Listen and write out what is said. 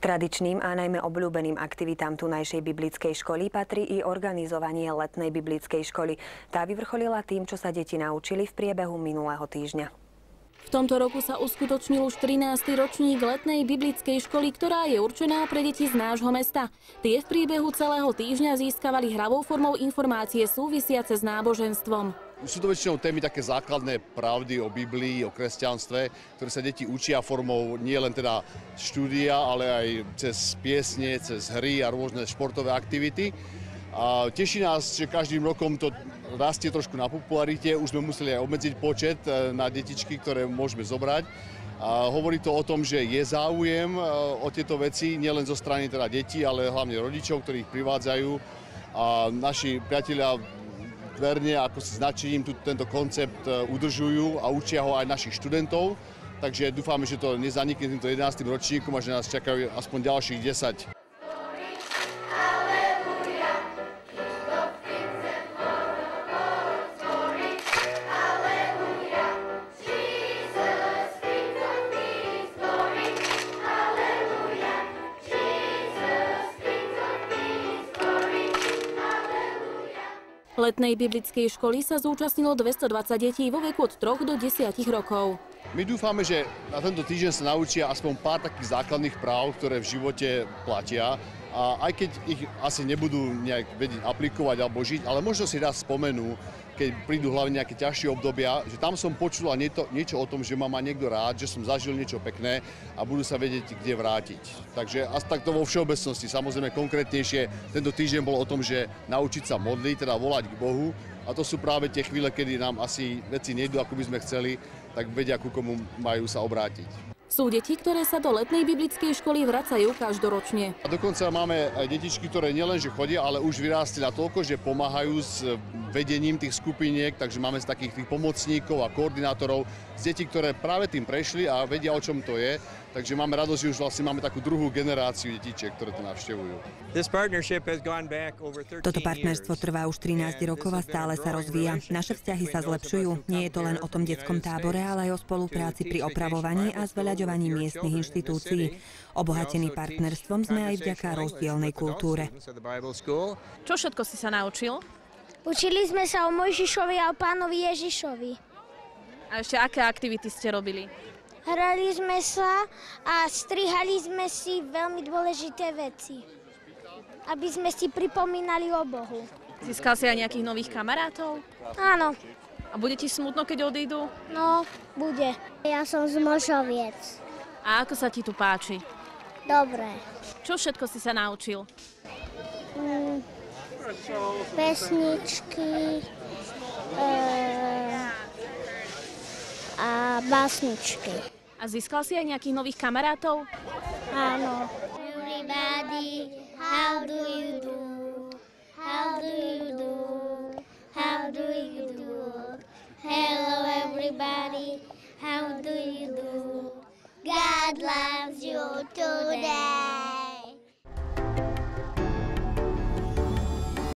tradičným a najmä obľúbeným aktivitám tunajšej biblickej školy patrí i organizovanie letnej biblickej školy. Tá vyvrcholila tým, čo sa deti naučili v priebehu minulého týždňa. V tomto roku sa uskutočnil už 13. ročník letnej biblickej školy, ktorá je určená pre deti z nášho mesta. Tie v priebehu celého týždňa získavali hravou formou informácie súvisiace s náboženstvom. Sú to väčšinou témy také základné pravdy o Biblii, o kresťanstve, ktoré sa deti učia formou nie len teda štúdia, ale aj cez piesne, cez hry a rôzne športové aktivity. A teší nás, že každým rokom to rastie trošku na popularite. Už sme museli aj obmedziť počet na detičky, ktoré môžeme zobrať. A hovorí to o tom, že je záujem o tieto veci, nielen zo strany teda detí, ale hlavne rodičov, ktorých privádzajú. A naši priatelia verne, ako si značením, tento koncept udržujú a učia ho aj našich študentov. Takže dúfame, že to nezanikne týmto 11. ročníkom a že nás čakajú aspoň ďalších 10. Letnej biblickej školy sa zúčastnilo 220 detí vo veku od 3 do 10 rokov. My dúfame, že na tento týždeň sa naučia aspoň pár takých základných práv, ktoré v živote platia. A aj keď ich asi nebudú nejak vedieť aplikovať alebo žiť, ale možno si raz spomenú, keď prídu hlavne nejaké ťažšie obdobia, že tam som počula niečo o tom, že ma má niekto rád, že som zažil niečo pekné a budú sa vedieť, kde vrátiť. Takže asi takto vo všeobecnosti, samozrejme konkrétnejšie, tento týždeň bol o tom, že naučiť sa modliť, teda volať k Bohu. A to sú práve tie chvíle, kedy nám asi veci nejdú, ako by sme chceli, tak vedia, ku komu majú sa obrátiť. Sú deti, ktoré sa do letnej biblickej školy vracajú každoročne. A dokonca máme aj detičky, ktoré nielenže chodia, ale už vyrástli natoľko, že pomáhajú s vedením tých skupiniek, takže máme z takých tých pomocníkov a koordinátorov z detí, ktoré práve tým prešli a vedia, o čom to je. Takže máme radosť, že už vlastne máme takú druhú generáciu detičiek, ktoré to navštevujú. Toto partnerstvo trvá už 13 rokov a stále sa rozvíja. Naše vzťahy sa zlepšujú. Nie je to len o tom detskom tábore, ale aj o spolupráci pri opravovaní a zveľaďovaní miestnych inštitúcií. Obohatení partnerstvom sme aj vďaka rozdielnej kultúre. Čo všetko si sa naučil? Učili sme sa o Mojžišovi a o pánovi Ježišovi. A ešte aké aktivity ste robili? Hrali sme sa a strihali sme si veľmi dôležité veci, aby sme si pripomínali o Bohu. Získal si aj nejakých nových kamarátov? Áno. A bude ti smutno, keď odídu? No, bude. Ja som z Mošoviec. A ako sa ti tu páči? Dobre. Čo všetko si sa naučil? Pesničky a básničky. A získal si aj nejakých nových kamarátov? Áno. Everybody, how do you do? How do you do? How do you do? Hello everybody, how do you do? God loves you today.